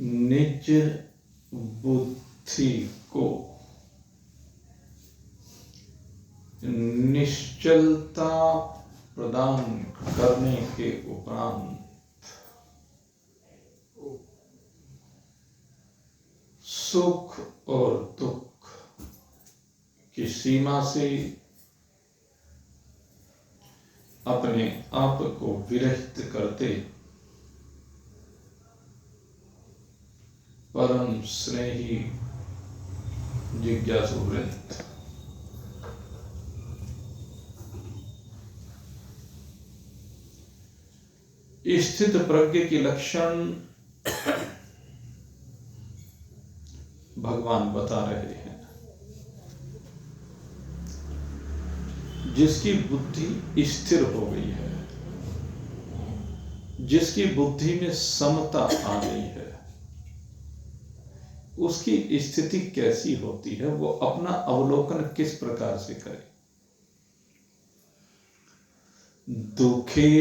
निज बुद्धि को निश्चलता प्रदान करने के उपरांत सुख और दुख की सीमा से अपने आप को विरहित करते परम स्नेही जिज्ञासु वृंद, स्थित प्रज्ञ की लक्षण भगवान बता रहे हैं। जिसकी बुद्धि स्थिर हो गई है, जिसकी बुद्धि में समता आ गई है, उसकी स्थिति कैसी होती है, वो अपना अवलोकन किस प्रकार से करे। दुखे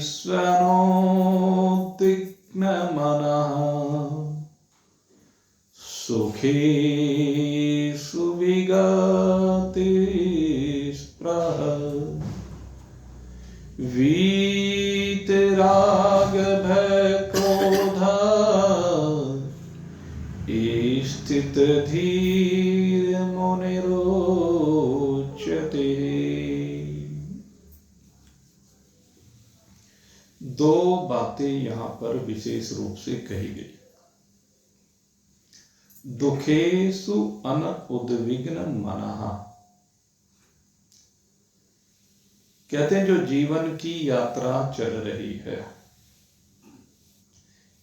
स्वनोद्विग्न मनः सुखे सुविगते स्पृह वीतराग भय क्रोध स्थित धीर मुनिरोचते। दो बातें यहां पर विशेष रूप से कही गई। दुखेषु अनउद्विग्न मनः, कहते हैं जो जीवन की यात्रा चल रही है,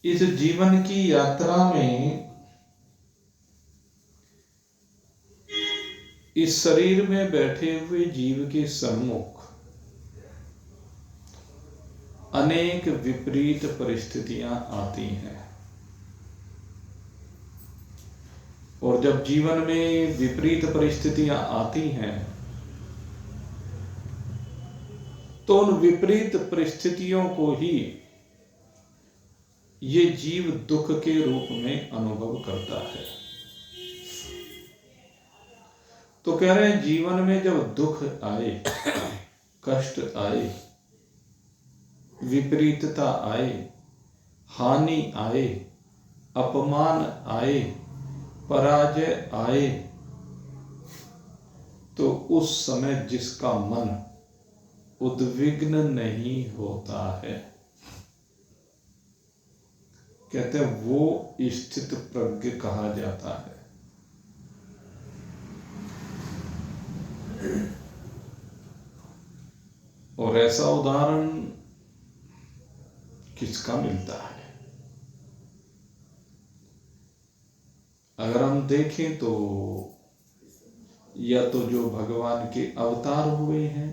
इस जीवन की यात्रा में इस शरीर में बैठे हुए जीव के सम्मुख अनेक विपरीत परिस्थितियां आती हैं, और जब जीवन में विपरीत परिस्थितियां आती हैं तो उन विपरीत परिस्थितियों को ही ये जीव दुख के रूप में अनुभव करता है। तो कह रहे हैं जीवन में जब दुख आए, कष्ट आए, विपरीतता आए, हानि आए, अपमान आए, पराजय आए, तो उस समय जिसका मन उद्विग्न नहीं होता है, कहते हैं वो स्थित प्रज्ञ कहा जाता है। और ऐसा उदाहरण किसका मिलता है? अगर हम देखें तो या तो जो भगवान के अवतार हुए हैं,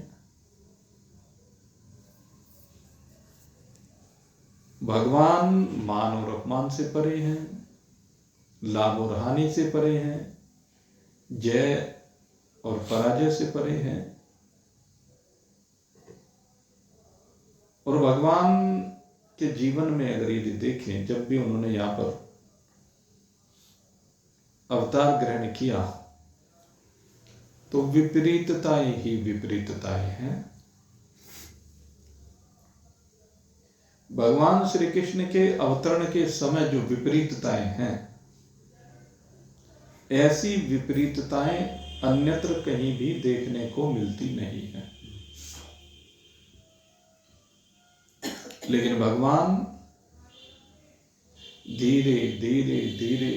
भगवान मान और अपमान से परे हैं, लाभ और हानि से परे हैं, जय और पराजय से परे हैं। और भगवान के जीवन में अगर यदि देखें, जब भी उन्होंने यहां पर अवतार ग्रहण किया तो विपरीतताएं ही विपरीतताएं हैं। भगवान श्री कृष्ण के अवतरण के समय जो विपरीतताएं हैं, ऐसी विपरीतताएं अन्यत्र कहीं भी देखने को मिलती नहीं है। लेकिन भगवान धीरे धीरे धीरे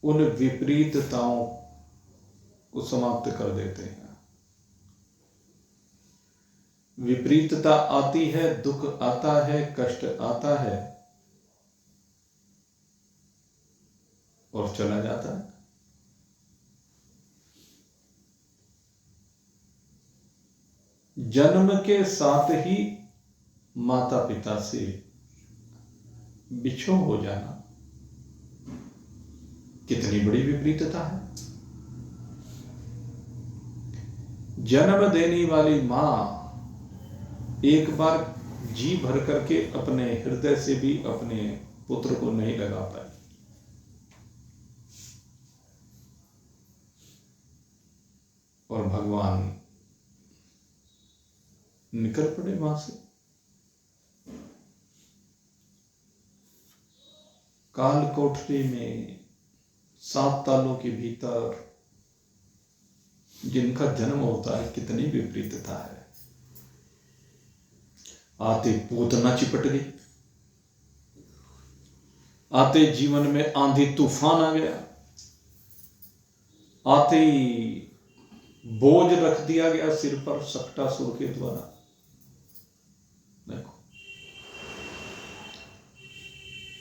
उन विपरीतताओं को समाप्त कर देते हैं। विपरीतता आती है, दुख आता है, कष्ट आता है और चला जाता है। जन्म के साथ ही माता पिता से बिछो हो जाना कितनी बड़ी विपरीतता है। जन्म देने वाली मां एक बार जी भर करके अपने हृदय से भी अपने पुत्र को नहीं लगा पाई। और भगवान निकल पड़े वहां से। काल कोठरी में 7 तालों के भीतर जिनका जन्म होता है, कितनी विपरीतता है। आते पूतना चिपट गई, आते जीवन में आंधी तूफान आ गया, आते ही बोझ रख दिया गया सिर पर सक्टासुर के द्वारा। देखो,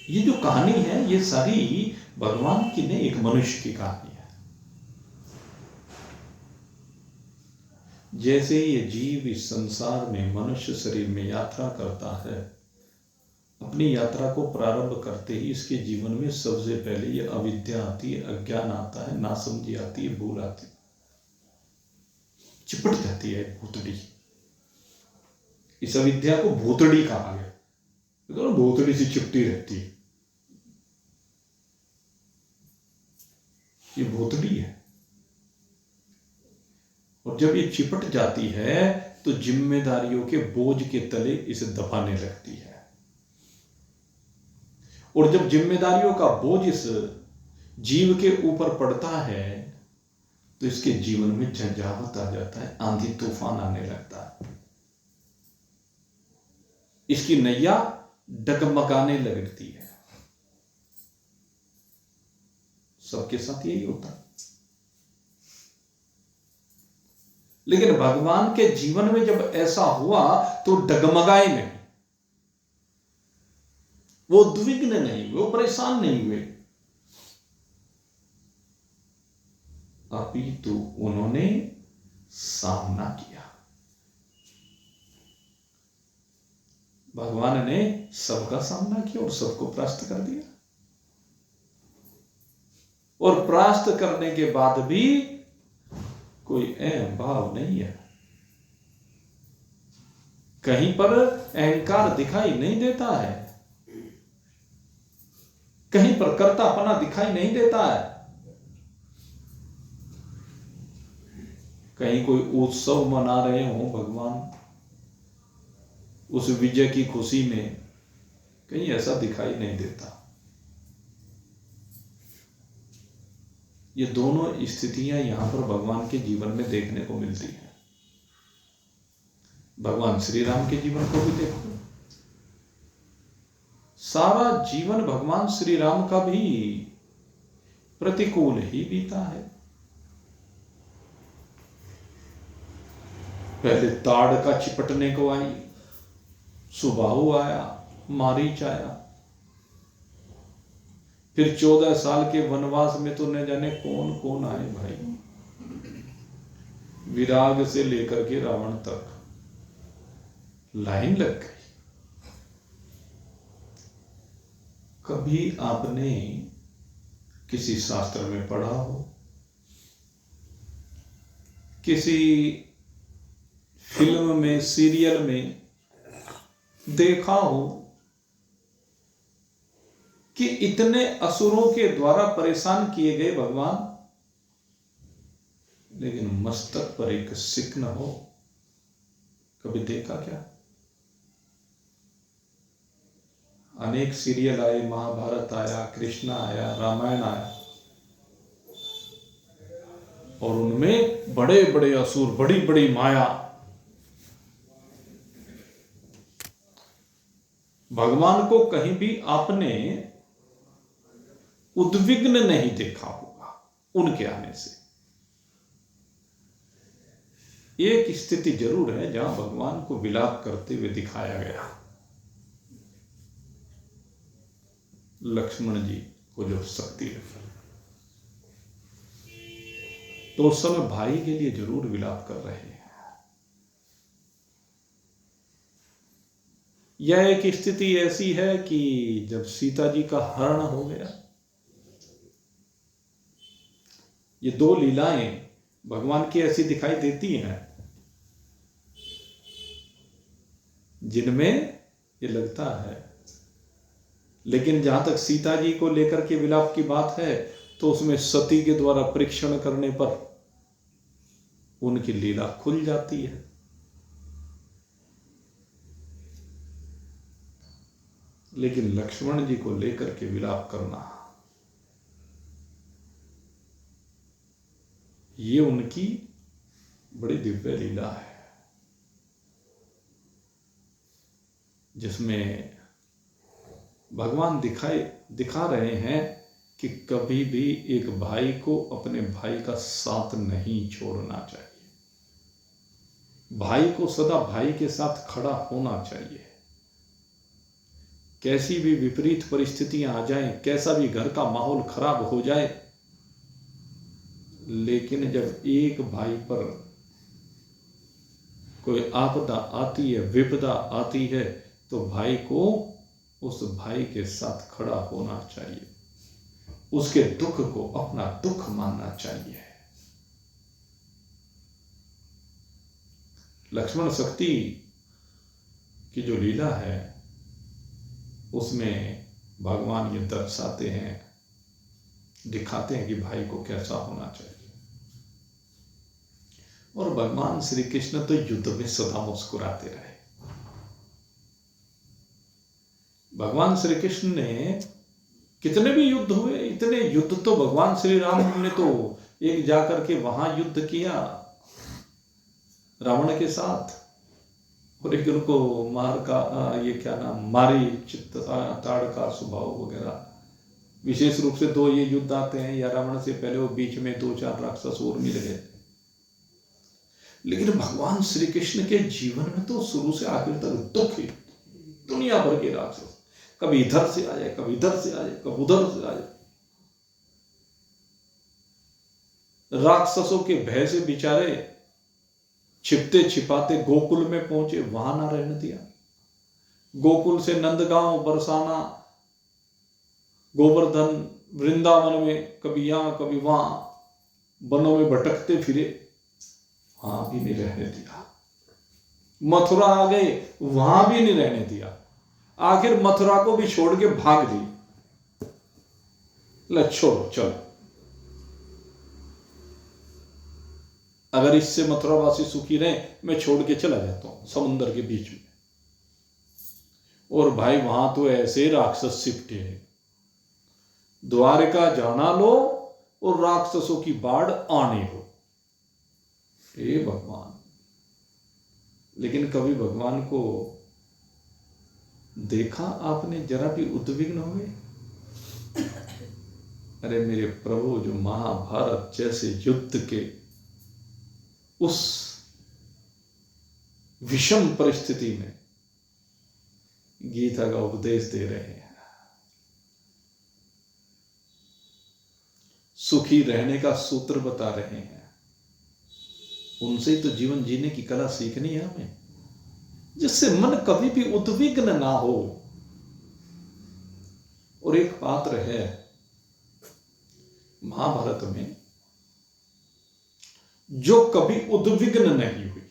ये जो कहानी है ये सारी भगवान की नहीं, एक मनुष्य की कहानी है। जैसे ये जीव इस संसार में मनुष्य शरीर में यात्रा करता है, अपनी यात्रा को प्रारंभ करते ही इसके जीवन में सबसे पहले ये अविद्या आती है, अज्ञान आता है, नासमझी आती है, भूल आती है, चिपट जाती है भूतड़ी। इस अविद्या को भूतड़ी कहा गया, तो भूतड़ी से चिपटी रहती है, ये भूतड़ी है। और जब ये चिपट जाती है तो जिम्मेदारियों के बोझ के तले इसे दबाने लगती है। और जब जिम्मेदारियों का बोझ इस जीव के ऊपर पड़ता है तो इसके जीवन में झंझावत आ जाता है, आंधी तूफान आने लगता है, इसकी नैया डगमगाने लगती है। सबके साथ यही होता है। लेकिन भगवान के जीवन में जब ऐसा हुआ तो डगमगाए नहीं, वो उद्विग्न नहीं हुए, वो परेशान नहीं हुए, अपितु उन्होंने सामना किया। भगवान ने सबका सामना किया और सबको परास्त कर दिया। और परास्त करने के बाद भी कोई अहम भाव नहीं है, कहीं पर अहंकार दिखाई नहीं देता है, कहीं पर कर्तापना दिखाई नहीं देता है, कहीं कोई उत्सव मना रहे हो भगवान उस विजय की खुशी में, कहीं ऐसा दिखाई नहीं देता। ये दोनों स्थितियां यहां पर भगवान के जीवन में देखने को मिलती हैं। भगवान श्री राम के जीवन को भी देखो, सारा जीवन भगवान श्री राम का भी प्रतिकूल ही बीता है। पहले ताड़ का चिपटने को आई, सुबाहु आया, मारीच आया, फिर 14 साल के वनवास में तो न जाने कौन कौन आए भाई, विराग से लेकर के रावण तक लाइन लग गई। कभी आपने किसी शास्त्र में पढ़ा हो, किसी फिल्म में, सीरियल में देखा हो कि इतने असुरों के द्वारा परेशान किए गए भगवान, लेकिन मस्तक पर एक सिक न हो? कभी देखा क्या? अनेक सीरियल आए, महाभारत आया, कृष्णा आया, रामायण आया, और उनमें बड़े बड़े असुर, बड़ी बड़ी माया। भगवान को कहीं भी आपने उद्विग्न नहीं देखा होगा उनके आने से। एक स्थिति जरूर है जहां भगवान को विलाप करते हुए दिखाया गया, लक्ष्मण जी को जब शक्ति रखी तो उस समय भाई के लिए जरूर विलाप कर रहे हैं। यह एक स्थिति ऐसी है कि जब सीता जी का हरण हो गया, ये दो लीलाएं भगवान की ऐसी दिखाई देती हैं जिनमें ये लगता है। लेकिन जहां तक सीता जी को लेकर के विलाप की बात है, तो उसमें सती के द्वारा परीक्षण करने पर उनकी लीला खुल जाती है। लेकिन लक्ष्मण जी को लेकर के विलाप करना, ये उनकी बड़ी दिव्य लीला है, जिसमें भगवान दिखा रहे हैं कि कभी भी एक भाई को अपने भाई का साथ नहीं छोड़ना चाहिए। भाई को सदा भाई के साथ खड़ा होना चाहिए। कैसी भी विपरीत परिस्थितियां आ जाएं, कैसा भी घर का माहौल खराब हो जाए, लेकिन जब एक भाई पर कोई आपदा आती है, विपदा आती है, तो भाई को उस भाई के साथ खड़ा होना चाहिए। उसके दुख को अपना दुख मानना चाहिए। लक्ष्मण शक्ति की जो लीला है, उसमें भगवान ये दर्शाते हैं, दिखाते हैं कि भाई को कैसा होना चाहिए। और भगवान श्री कृष्ण तो युद्ध में सदा मुस्कुराते रहे। भगवान श्री कृष्ण ने कितने भी युद्ध हुए, इतने युद्ध तो भगवान श्री राम ने तो एक जाकर के वहां युद्ध किया रावण के साथ, और एक उनको मार का ये क्या नाम, मारी चित्त ताड़ का स्वभाव वगैरह, विशेष रूप से 2 ये युद्ध आते हैं, या रावण से पहले वो बीच में 2-4 राक्षस और मिल गए। लेकिन भगवान श्री कृष्ण के जीवन में तो शुरू से आखिर तक दुख ही, दुनिया भर के राक्षस, कभी इधर से आ जाए, कभी इधर से आ जाए, कभी उधर से आ जाए। राक्षसों के भय से बेचारे छिपते छिपाते गोकुल में पहुंचे, वहां ना रहने दिया। गोकुल से नंदगांव, बरसाना, गोवर्धन, वृंदावन में कभी यहां कभी वहां वनों में भटकते फिरे, वहां भी नहीं रहने दिया। मथुरा आ गए, वहां भी नहीं रहने दिया। आखिर मथुरा को भी छोड़ के भाग दी, ले छोड़ो चलो, अगर इससे मथुरावासी सुखी रहे, मैं छोड़ के चला जाता हूं समुद्र के बीच में। और भाई वहां तो ऐसे राक्षस सिपटे हैं, द्वारिका जाना लो और राक्षसों की बाढ़ आने लो। हे भगवान! लेकिन कभी भगवान को देखा आपने, जरा भी उद्विग्न हुए? अरे मेरे प्रभु, जो महाभारत जैसे युद्ध के उस विषम परिस्थिति में गीता का उपदेश दे रहे हैं, सुखी रहने का सूत्र बता रहे हैं, उनसे ही तो जीवन जीने की कला सीखनी है हमें, जिससे मन कभी भी उद्विग्न ना हो। और एक पात्र है महाभारत में जो कभी उद्विग्न नहीं हुई।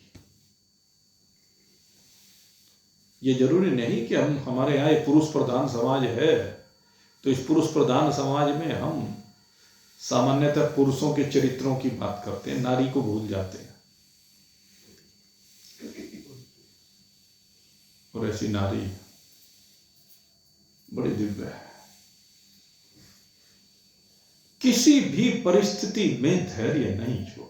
ये जरूरी नहीं कि हमारे यहां एक पुरुष प्रधान समाज है, तो इस पुरुष प्रधान समाज में हम सामान्यतः पुरुषों के चरित्रों की बात करते हैं, नारी को भूल जाते हैं। और ऐसी नारी बड़ी दिव्य है, किसी भी परिस्थिति में धैर्य नहीं छोड़ा।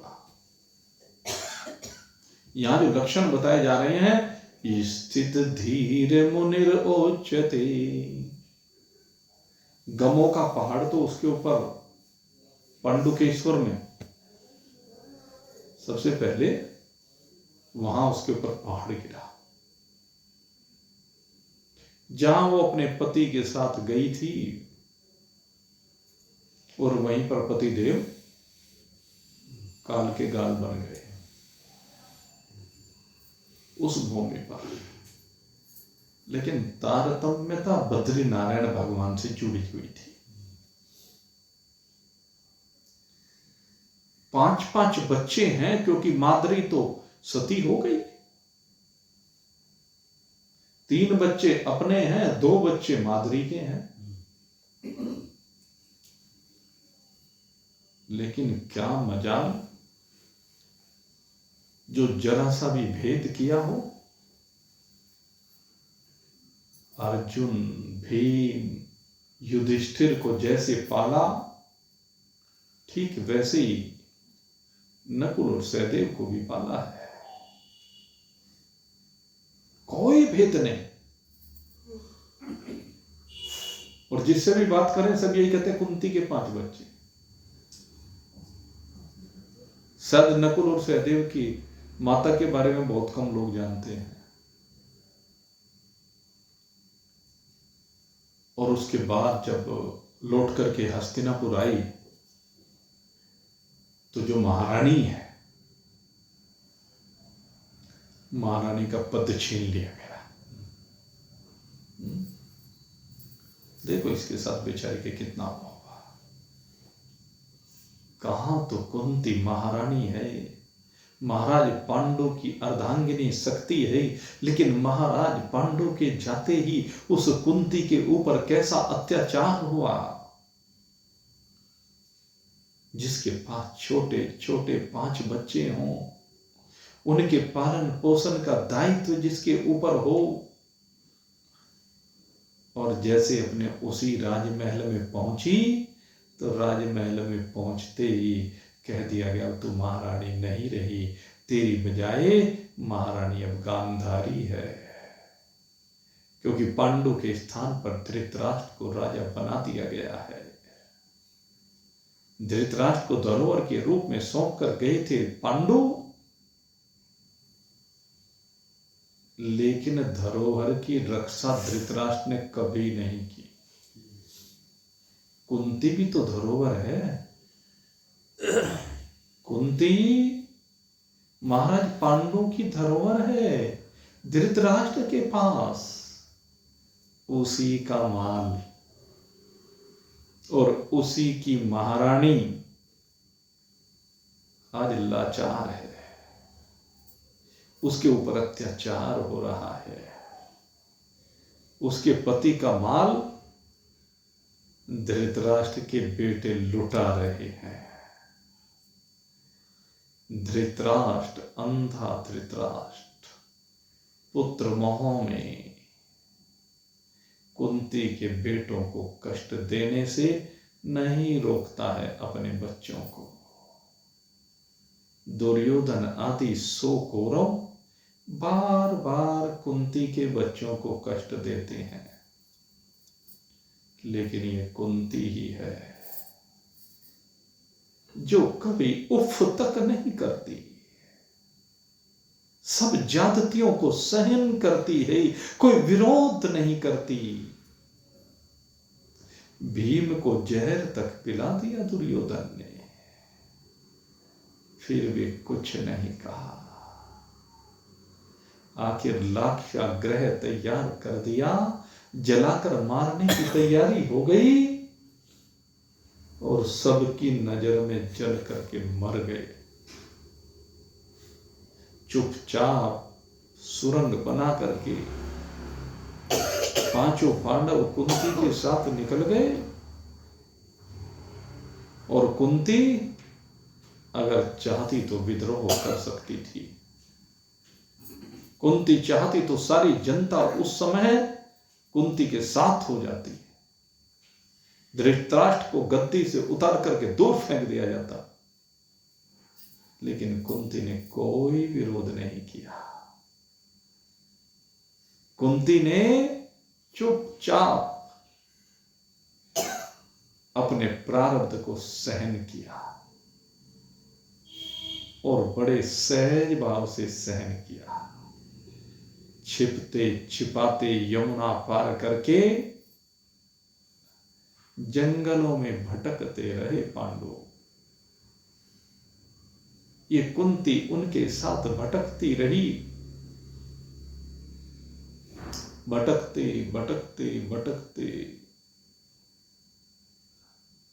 यहां जो लक्षण बताए जा रहे हैं, स्थित धीर मुनिर ओचते, गमों का पहाड़ तो उसके ऊपर पांडुकेश्वर में सबसे पहले वहां उसके ऊपर पहाड़ गिरा, जहां वो अपने पति के साथ गई थी, और वहीं पर पतिदेव काल के गाल बन गए उस भूमि पर। लेकिन तारतम्यता बद्री नारायण भगवान से जुड़ी हुई थी। 5-5 बच्चे हैं, क्योंकि माद्री तो सती हो गई, 3 बच्चे अपने हैं, 2 बच्चे माद्री के हैं। लेकिन क्या मजाल, जो जरा सा भी भेद किया हो। अर्जुन, भीम, युधिष्ठिर को जैसे पाला, ठीक वैसे ही नकुल और सहदेव को भी पाला है। कोई भेद नहीं। और जिससे भी बात करें सब यही कहते हैं कुंती के 5 बच्चे। शायद नकुल और सहदेव की माता के बारे में बहुत कम लोग जानते हैं। और उसके बाद जब लौट करके हस्तिनापुर आई तो जो महारानी है, महारानी का पद छीन लिया गया। देखो इसके साथ बेचारी के कितना होगा। कहां तो कुंती महारानी है, महाराज पांडु की अर्धांगिनी शक्ति है, लेकिन महाराज पांडु के जाते ही उस कुंती के ऊपर कैसा अत्याचार हुआ। जिसके पास छोटे छोटे 5 बच्चे हों, उनके पालन पोषण का दायित्व जिसके ऊपर हो, और जैसे अपने उसी राजमहल में पहुंची तो राजमहल में पहुंचते ही कह दिया गया तू महारानी नहीं रही, तेरी बजाय महारानी अब गांधारी है। क्योंकि पांडु के स्थान पर धृतराष्ट्र को राजा बना दिया गया है। धृतराष्ट्र को धरोहर के रूप में सौंप कर गए थे पांडु, लेकिन धरोहर की रक्षा धृतराष्ट्र ने कभी नहीं की। कुंती भी तो धरोहर है। कुंती महाराज पांडु की धरोहर है, धृतराष्ट्र के पास उसी का माल और उसी की महारानी आज लाचार है। उसके ऊपर अत्याचार हो रहा है। उसके पति का माल धृतराष्ट्र के बेटे लुटा रहे हैं। धृतराष्ट्र, अंधा धृतराष्ट्र, पुत्र मोह में कुंती के बेटों को कष्ट देने से नहीं रोकता है अपने बच्चों को। दुर्योधन आदि 100 कौरव बार बार कुंती के बच्चों को कष्ट देते हैं, लेकिन ये कुंती ही है जो कभी उफ तक नहीं करती। सब ज्यादतियों को सहन करती है, कोई विरोध नहीं करती। भीम को जहर तक पिला दिया दुर्योधन ने, फिर भी कुछ नहीं कहा। आखिर लाक्षागृह तैयार कर दिया, जलाकर मारने की तैयारी हो गई और सबकी नजर में जल करके मर गए। चुपचाप सुरंग बना करके 5 पांडव कुंती के साथ निकल गए। और कुंती अगर चाहती तो विद्रोह कर सकती थी। कुंती चाहती तो सारी जनता उस समय कुंती के साथ हो जाती। धृतराष्ट्र को गद्दी से उतार करके दूर फेंक दिया जाता, लेकिन कुंती ने कोई विरोध नहीं किया। कुंती ने चुपचाप अपने प्रारब्ध को सहन किया और बड़े सहज भाव से सहन किया। छिपते छिपाते यमुना पार करके जंगलों में भटकते रहे पांडव। ये कुंती उनके साथ भटकती रही। भटकते भटकते भटकते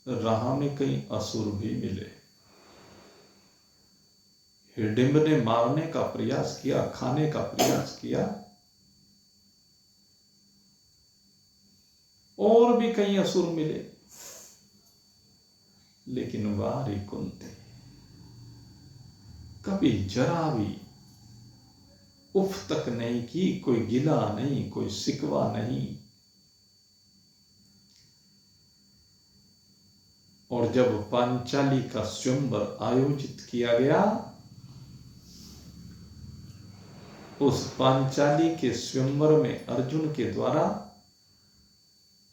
राह में कई असुर भी मिले। हिडिंब ने मारने का प्रयास किया, खाने का प्रयास किया, और भी कई असुर मिले, लेकिन वारी कुंती कभी जरा भी उफ तक नहीं की, कोई गिला नहीं, कोई शिकवा नहीं। और जब पांचाली का स्वयंवर आयोजित किया गया, उस पांचाली के स्वयंवर में अर्जुन के द्वारा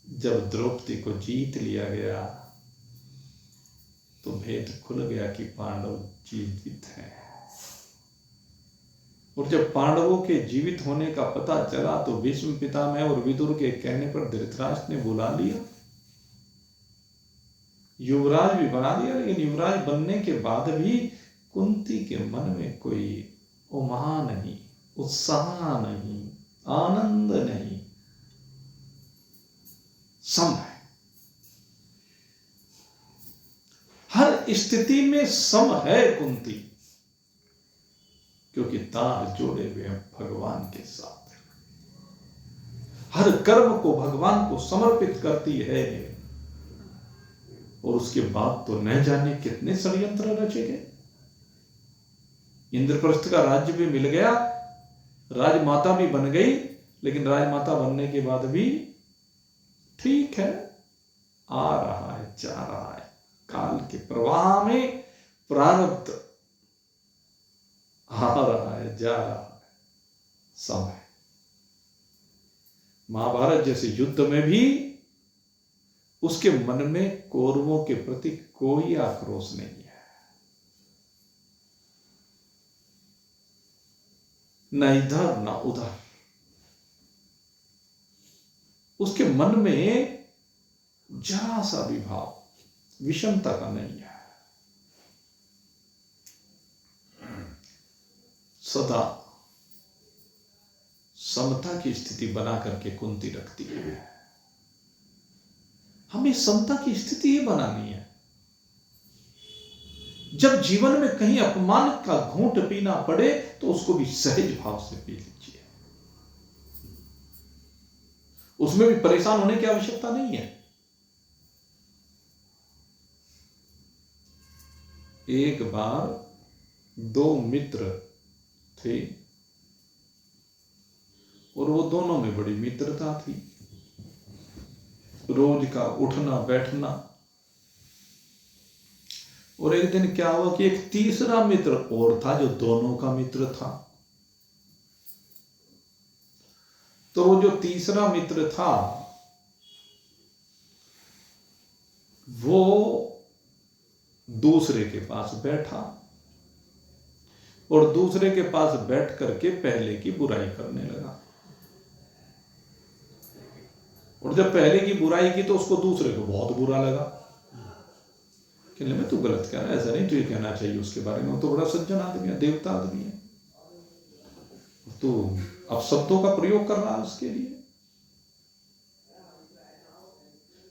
जब द्रौपदी को जीत लिया गया, तो भेद खुल गया कि पांडव जीवित हैं। और जब पांडवों के जीवित होने का पता चला, तो भीष्म पितामह और विदुर के कहने पर धृतराष्ट्र ने बुला लिया, युवराज भी बना दिया। लेकिन युवराज बनने के बाद भी कुंती के मन में कोई उमा नहीं, उत्साह नहीं, आनंद नहीं, सम है। हर स्थिति में सम है कुंती, क्योंकि तार जोड़े हुए हैं भगवान के साथ। हर कर्म को भगवान को समर्पित करती है। और उसके बाद तो न जाने कितने षड्यंत्र रचे गए। इंद्रप्रस्थ का राज्य भी मिल गया, राजमाता भी बन गई, लेकिन राजमाता बनने के बाद भी ठीक है, आ रहा है, जा रहा है, काल के प्रवाह में प्रारब्ध आ रहा है, जा रहा है, समय। महाभारत जैसे युद्ध में भी उसके मन में कौरवों के प्रति कोई आक्रोश नहीं है, न इधर न उधर। उसके मन में जरा सा भी भाव विषमता का नहीं है। सदा समता की स्थिति बना करके कुंती रखती है। हमें समता की स्थिति ही बनानी है। जब जीवन में कहीं अपमान का घूंट पीना पड़े, तो उसको भी सहज भाव से पी लीजिए। उसमें भी परेशान होने की आवश्यकता नहीं है। एक बार दो मित्र थे, और वो दोनों में बड़ी मित्रता थी, रोज का उठना बैठना। और एक दिन क्या हुआ कि एक तीसरा मित्र और था जो दोनों का मित्र था। तो वो जो तीसरा मित्र था, वो दूसरे के पास बैठा और दूसरे के पास बैठ करके पहले की बुराई करने लगा। और जब पहले की बुराई की तो उसको दूसरे को बहुत बुरा लगा। कहने में तू गलत कह रहा है, ऐसा नहीं, तुझे कहना चाहिए उसके बारे में, वो तो बड़ा सज्जन आदमी है, देवता आदमी है, तो अब शब्दों का प्रयोग कर रहा है उसके लिए,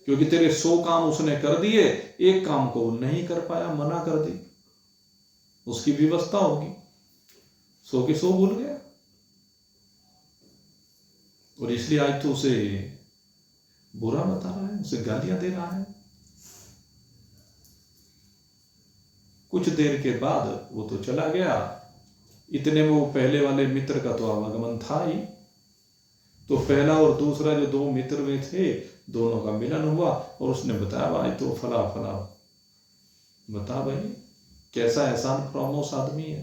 क्योंकि तेरे 100 काम उसने कर दिए, एक काम को नहीं कर पाया, मना कर दी, उसकी व्यवस्था होगी, 100 के 100 भूल गया। और इसलिए आज तो उसे बुरा बता रहा है, उसे गालियां दे रहा है। कुछ देर के बाद वो तो चला गया। इतने में वो पहले वाले मित्र का तो आवागमन था ही, तो पहला और दूसरा जो दो मित्र में थे, दोनों का मिलन हुआ। और उसने बताया, भाई तो फला फला, बता भाई कैसा एहसान फरामोश आदमी है,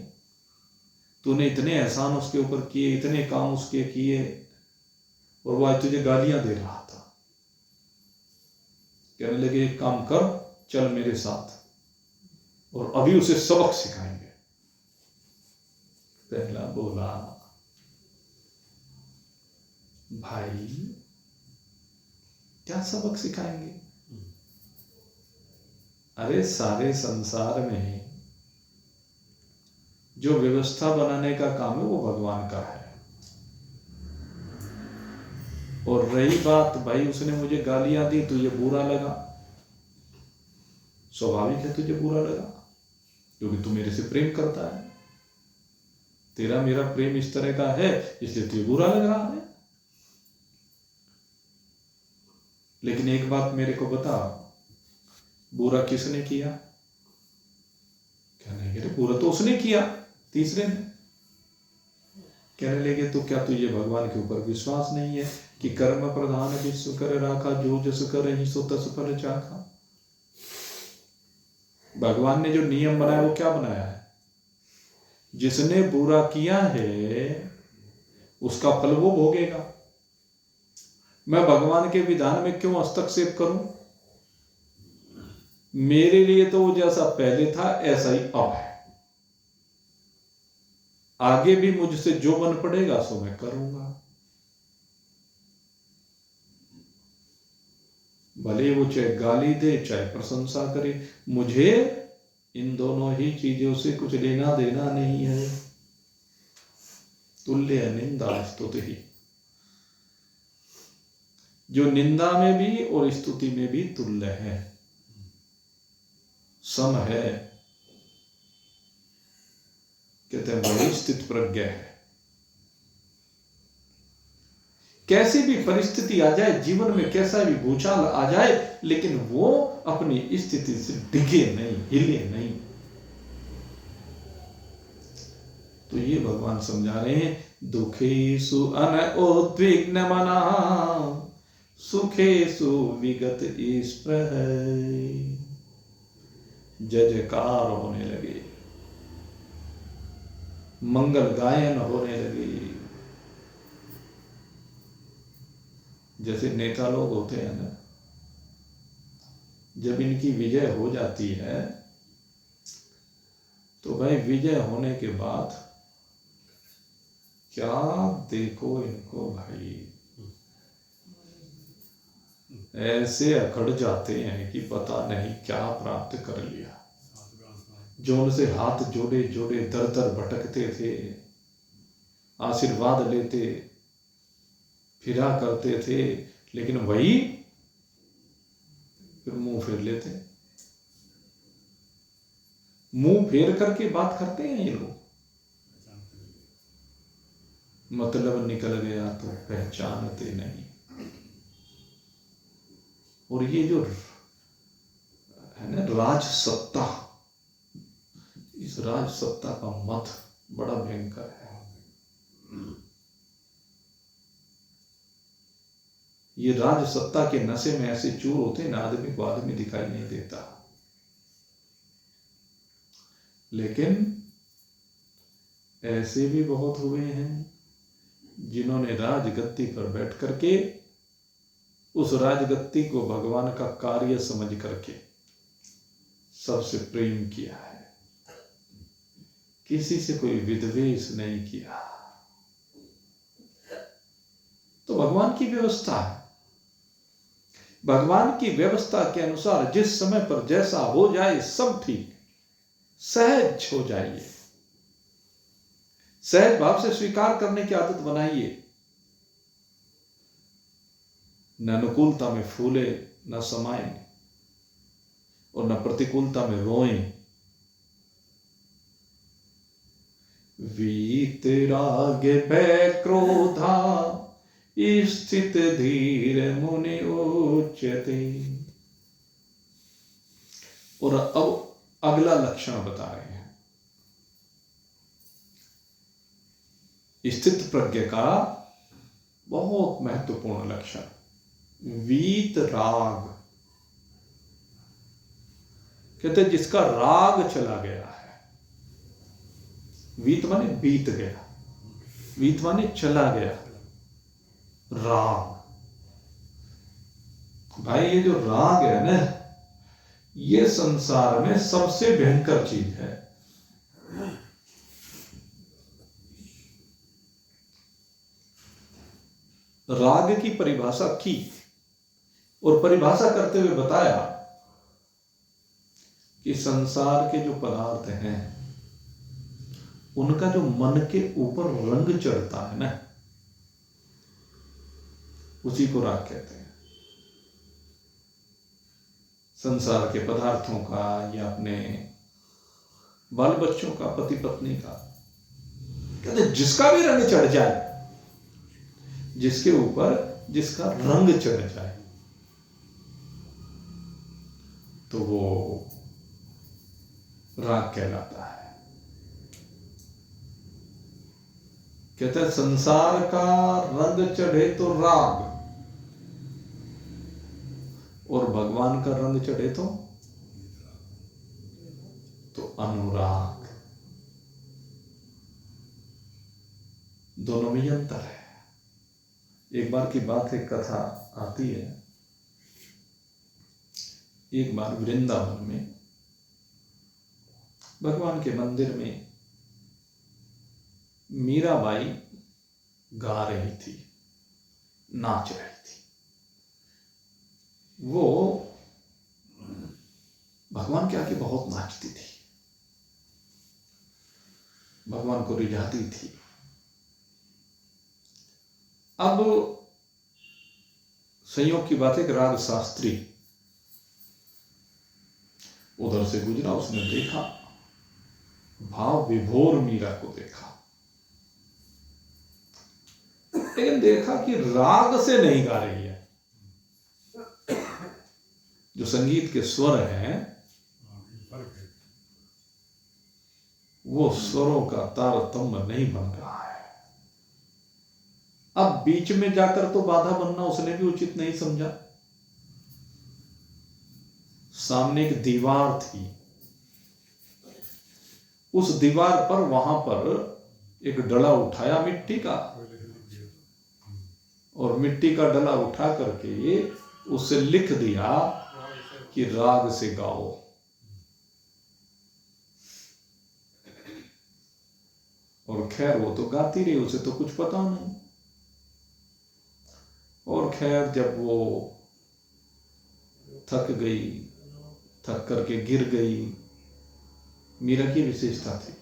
तूने इतने एहसान उसके ऊपर किए, इतने काम उसके किए, और वो आज तुझे गालियां दे रहा था। कहने लगे, एक काम कर, चल मेरे साथ, और अभी उसे सबक सिखाएंगे। पहला बोला, भाई क्या सबक सिखाएंगे? अरे सारे संसार में जो व्यवस्था बनाने का काम है वो भगवान का है। और रही बात, भाई उसने मुझे गालियां दी, तुझे बुरा लगा, स्वाभाविक है तुझे बुरा लगा, क्योंकि तू मेरे से प्रेम करता है, तेरा मेरा प्रेम इस तरह का है, इसलिए तुझे बुरा लग रहा है। लेकिन एक बात मेरे को बता, बुरा किसने किया? कहने लगे बुरा तो उसने किया, तीसरे ने। कहने लगे तो क्या तुझे भगवान के ऊपर विश्वास नहीं है कि कर्म प्रधान विश्व कर राखा, जो जस कर ही सो तस फल चाखा? भगवान ने जो नियम बनाया वो क्या बनाया है? जिसने बुरा किया है उसका फल वो भोगेगा। मैं भगवान के विधान में क्यों हस्तक्षेप करूं? मेरे लिए तो वो जैसा पहले था ऐसा ही अब है, आगे भी मुझसे जो बन पड़ेगा सो मैं करूंगा। भले वो चाहे गाली दे चाहे प्रशंसा करे, मुझे इन दोनों ही चीजों से कुछ लेना देना नहीं है। तुल्य निंदा स्तुति ही, जो निंदा में भी और स्तुति में भी तुल्य है, सम है। कहते हैं वही स्थित प्रज्ञ है। कैसी भी परिस्थिति आ जाए जीवन में, कैसा भी भूचाल आ जाए, लेकिन वो अपनी स्थिति से डिगे नहीं, हिले नहीं। तो ये भगवान समझा रहे हैं, दुखेषु अनउद्विग्न मनः सुखेषु विगत स्पृह। जय जयकार होने लगे, मंगल गायन होने लगे। जैसे नेता लोग होते हैं ना, जब इनकी विजय हो जाती है तो भाई विजय होने के बाद क्या देखो इनको भाई, ऐसे अकड़ जाते हैं कि पता नहीं क्या प्राप्त कर लिया। जो उनसे हाथ जोड़े जोड़े दर दर भटकते थे, आशीर्वाद लेते फिरा करते थे, लेकिन वही फिर मुंह फेर लेते। मुंह फेर करके बात करते हैं ये लोग, मतलब निकल गया तो पहचानते नहीं। और ये जो है ना राज सत्ता, इस राज सत्ता का मत बड़ा भयंकर है। ये राज सत्ता के नशे में ऐसे चूर होते ना, आदमी को आदमी दिखाई नहीं देता। लेकिन ऐसे भी बहुत हुए हैं जिन्होंने राजगद्दी पर बैठ करके उस राजगद्दी को भगवान का कार्य समझ करके सबसे प्रेम किया है, किसी से कोई विद्वेष नहीं किया। तो भगवान की व्यवस्था है, भगवान की व्यवस्था के अनुसार जिस समय पर जैसा हो जाए सब ठीक, सहज हो जाइए, सहज भाव से स्वीकार करने की आदत बनाइए। न अनुकूलता में फूले न समाएं और न प्रतिकूलता में रोएं। वीतराग भय क्रोधा स्थित धीर मुनि उच्यते। और अब अगला लक्षण बता रहे हैं स्थित प्रज्ञ का, बहुत महत्वपूर्ण लक्षण, वीत राग। कहते जिसका राग चला गया है, वीत माने बीत गया, वीत माने चला गया, राग। भाई ये जो राग है ना, ये संसार में सबसे भयंकर चीज है। राग की परिभाषा की और परिभाषा करते हुए बताया कि संसार के जो पदार्थ हैं उनका जो मन के ऊपर रंग चढ़ता है ना, उसी को राग कहते हैं। संसार के पदार्थों का या अपने बाल बच्चों का, पति पत्नी का, कहते जिसका भी रंग चढ़ जाए, जिसके ऊपर जिसका रंग चढ़ जाए, तो वो राग कहलाता है। कहते हैं संसार का रंग चढ़े तो राग, और भगवान का रंग चढ़े तो अनुराग। दोनों में अंतर है। एक बार की बात है, कथा आती है, एक बार वृंदावन में भगवान के मंदिर में मीराबाई गा रही थी, नाच रही थी। वो भगवान के आगे बहुत नाचती थी, भगवान को रिझाती थी। अब संयोग की बात है कि राग शास्त्री उधर से गुजरा, उसने देखा, भाव विभोर मीरा को देखा, लेकिन देखा कि राग से नहीं गा रही है। जो संगीत के स्वर हैं वो स्वरों का तारतम्य नहीं बन रहा है। अब बीच में जाकर तो बाधा बनना उसने भी उचित नहीं समझा। सामने एक दीवार थी, उस दीवार पर वहां पर एक डला उठाया मिट्टी का, और मिट्टी का डला उठा करके उससे लिख दिया कि राग से गाओ। और खैर वो तो गाती रही, उसे तो कुछ पता नहीं। और खैर जब वो थक गई, थक करके गिर गई, मीरा की विशेषता थी,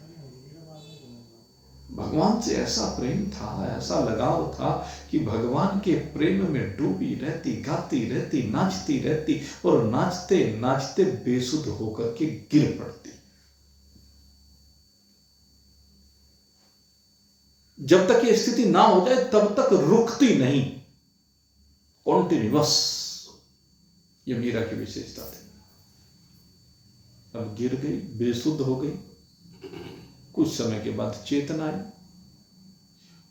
भगवान से ऐसा प्रेम था, ऐसा लगाव था कि भगवान के प्रेम में डूबी रहती, गाती रहती, नाचती रहती, और नाचते नाचते बेसुध होकर के गिर पड़ती। जब तक ये स्थिति ना हो जाए तब तक रुकती नहीं, कॉन्टिन्यूअस। ये मीरा की विशेषता थी। अब गिर गई, बेसुध हो गई, कुछ समय के बाद चेतना आई,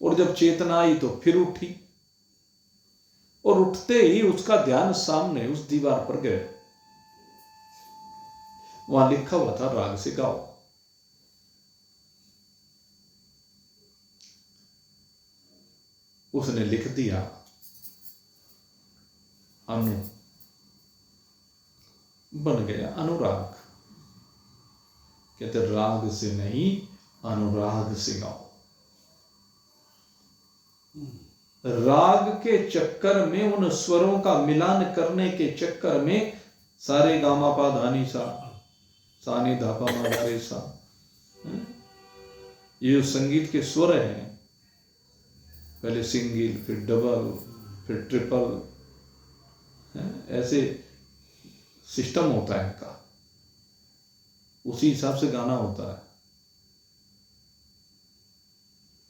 और जब चेतना आई तो फिर उठी, और उठते ही उसका ध्यान सामने उस दीवार पर गया। वहां लिखा हुआ था राग से गाओ। उसने लिख दिया अनु, बन गया अनुराग। कहते राग से नहीं, अनुराग से गाओ। राग के चक्कर में, उन स्वरों का मिलान करने के चक्कर में, सारे गामा पा धानी सा, सानी धापा मा धा रे सा, ये जो संगीत के स्वर हैं, पहले सिंगल, फिर डबल, फिर ट्रिपल, ऐसे सिस्टम होता है इनका, उसी हिसाब से गाना होता है।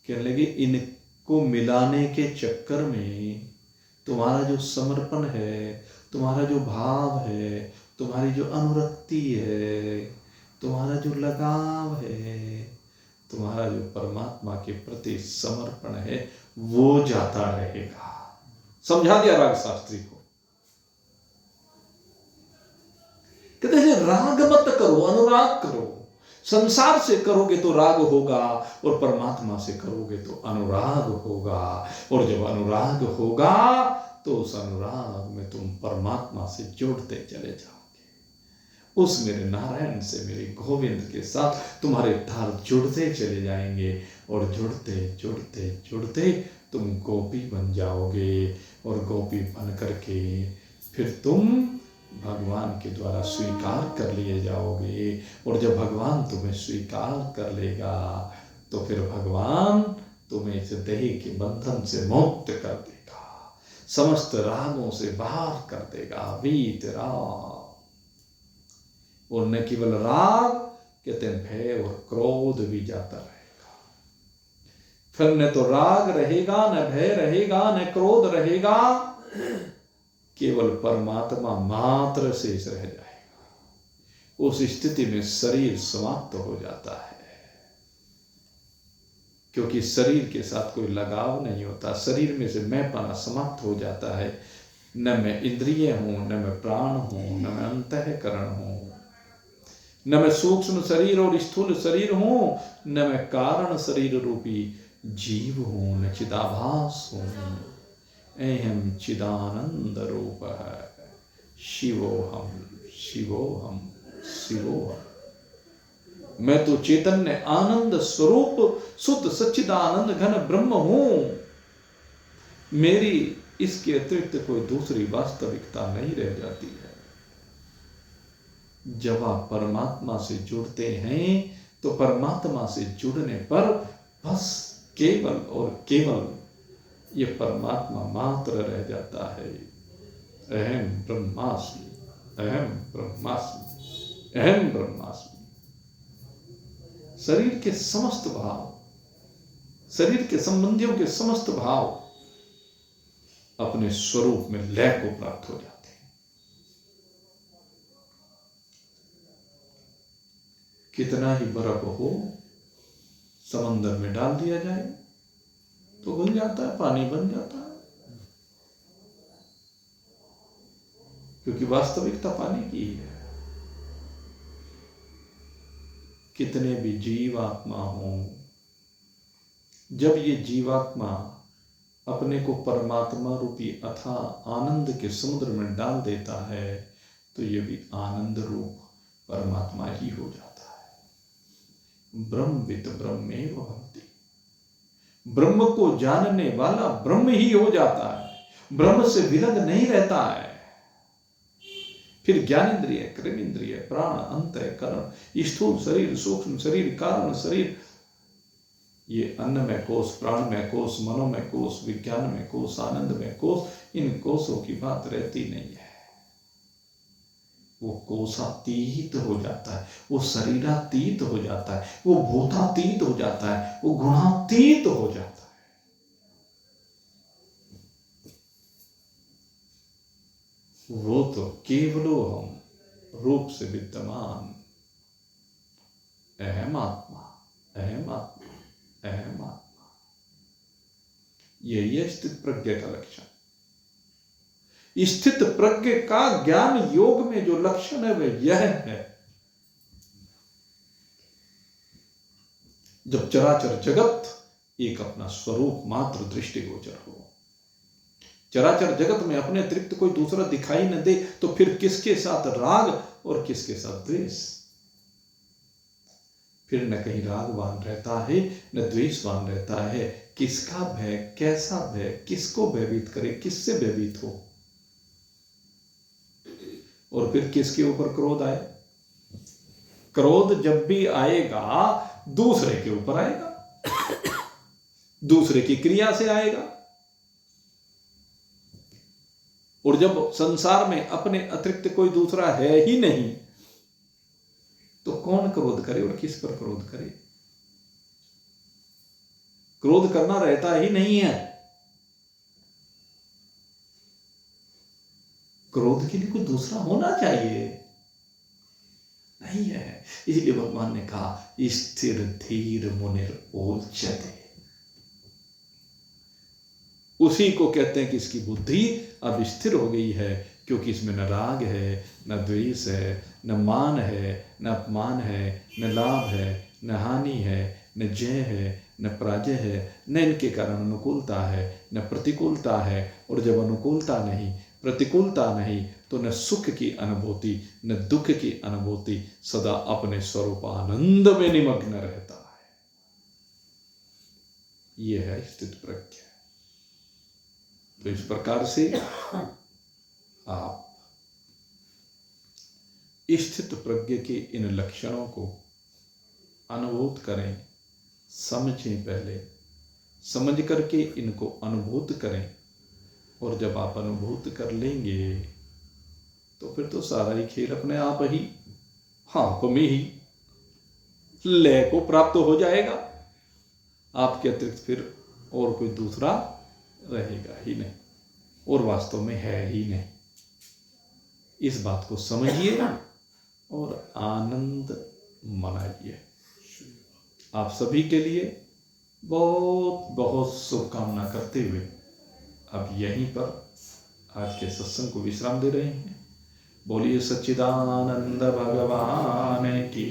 कहने लगे इनको मिलाने के चक्कर में तुम्हारा जो समर्पण है, तुम्हारा जो भाव है, तुम्हारी जो अनुरक्ति है, तुम्हारा जो लगाव है, तुम्हारा जो परमात्मा के प्रति समर्पण है, वो जाता रहेगा। समझा दिया राग शास्त्री को। कहते हैं राग मत करो, अनुराग करो। संसार से करोगे तो राग होगा, और परमात्मा से करोगे तो अनुराग होगा। और जब अनुराग होगा तो उस अनुराग में तुम परमात्मा से जुड़ते चले जाओगे। उस मेरे नारायण से, मेरे गोविंद के साथ तुम्हारे तार जुड़ते चले जाएंगे, और जुड़ते जुड़ते जुड़ते तुम गोपी बन जाओगे, और गोपी बन करके फिर तुम भगवान के द्वारा स्वीकार कर लिए जाओगे। और जब भगवान तुम्हें स्वीकार कर लेगा तो फिर भगवान तुम्हें इस देह के बंधन से मुक्त कर देगा, समस्त रागों से बाहर कर देगा, वीत राग। और न केवल राग, कहते हैं भय और क्रोध भी जाता रहेगा। फिर न तो राग रहेगा, न भय रहेगा, न क्रोध रहेगा, केवल परमात्मा मात्र शेष रह जाएगा। उस स्थिति में शरीर समाप्त हो जाता है, क्योंकि शरीर के साथ कोई लगाव नहीं होता। शरीर में से मैंपना समाप्त हो जाता है। न मैं इंद्रिय हूं, न मैं प्राण हूं, न मैं अंतःकरण हूं, न मैं सूक्ष्म शरीर और स्थूल शरीर हूं, न मैं कारण शरीर रूपी जीव हूं, न चिदाभास हूं। अहम चिदानंद रूप है, शिवोहम शिवोहम शिवोहम। मैं तो चैतन्य आनंद स्वरूप शुद्ध सच्चिदानंद घन ब्रह्म हूं। मेरी इसके अतिरिक्त कोई दूसरी वास्तविकता नहीं रह जाती है। जब आप परमात्मा से जुड़ते हैं तो परमात्मा से जुड़ने पर बस केवल और केवल ये परमात्मा मात्र रह जाता है। अहम ब्रह्मास्मि, अहम ब्रह्मास्मि, अहम ब्रह्मास्मि। शरीर के समस्त भाव, शरीर के संबंधियों के समस्त भाव अपने स्वरूप में लय को प्राप्त हो जाते हैं। कितना ही बर्फ हो समंदर में डाल दिया जाए तो घुल जाता है, पानी बन जाता है, क्योंकि वास्तविकता पानी की ही है। कितने भी जीवात्मा हों, जब ये जीवात्मा अपने को परमात्मा रूपी अथा आनंद के समुद्र में डाल देता है तो ये भी आनंद रूप परमात्मा ही हो जाता है। ब्रह्मविद ब्रह्मेव भवति। ब्रह्म को जानने वाला ब्रह्म ही हो जाता है, ब्रह्म से विलग नहीं रहता है। फिर ज्ञानेन्द्रिय, कर्मेंद्रिय, प्राण, अंतःकरण, स्थूल शरीर, सूक्ष्म शरीर, कारण शरीर, ये अन्नमय कोश, प्राणमय कोश, मनोमय कोश, विज्ञानमय कोश, आनंदमय कोश, इन कोशों की बात रहती नहीं है। वो कोशातीत हो जाता है, वो शरीरातीत हो जाता है, वो भूतातीत हो जाता है, वो गुणातीत हो जाता है। वो तो केवलो हम रूप से विद्यमान अहम आत्मा, अहम आत्मा, अहम आत्मा। यही है स्थित प्रज्ञ का लक्षण। स्थित प्रज्ञ का ज्ञान योग में जो लक्षण है वह यह है, जब चराचर जगत एक अपना स्वरूप मात्र दृष्टिगोचर हो, चराचर जगत में अपने अतिरिक्त कोई दूसरा दिखाई न दे, तो फिर किसके साथ राग और किसके साथ द्वेष? फिर न कहीं रागवान रहता है न द्वेषवान रहता है। किसका भय, कैसा भय, किसको भयभीत करे, किससे भयभीत हो, और फिर किसके ऊपर क्रोध आए? क्रोध जब भी आएगा दूसरे के ऊपर आएगा, दूसरे की क्रिया से आएगा। और जब संसार में अपने अतिरिक्त कोई दूसरा है ही नहीं तो कौन क्रोध करे और किस पर क्रोध करे? क्रोध करना रहता ही नहीं है। क्रोध के लिए कोई दूसरा होना चाहिए, नहीं है। इसलिए भगवान ने कहा स्थिर धीर मुनिर ओचते। उसी को कहते हैं कि इसकी बुद्धि अब स्थिर हो गई है, क्योंकि इसमें न राग है, न द्वेष है, न मान है, न अपमान है, न लाभ है, न हानि है, न जय है, न पराजय है, न इनके कारण अनुकूलता है, न प्रतिकूलता है। और जब अनुकूलता नहीं, प्रतिकूलता नहीं, तो न सुख की अनुभूति न दुख की अनुभूति, सदा अपने स्वरूप आनंद में निमग्न रहता है। यह है स्थित प्रज्ञा। तो इस प्रकार से आप स्थित प्रज्ञ के इन लक्षणों को अनुभूत करें, समझें, पहले समझ करके इनको अनुभूत करें। और जब आप अनुभूत कर लेंगे तो फिर तो सारा ही खेल अपने आप ही हाथ में ही लय को प्राप्त हो जाएगा। आपके अतिरिक्त फिर और कोई दूसरा रहेगा ही नहीं, और वास्तव में है ही नहीं। इस बात को समझिए और आनंद मनाइए। आप सभी के लिए बहुत बहुत शुभकामना करते हुए अब यहीं पर आज के सत्संग को विश्राम दे रहे हैं। बोलिए सच्चिदानंद भगवान की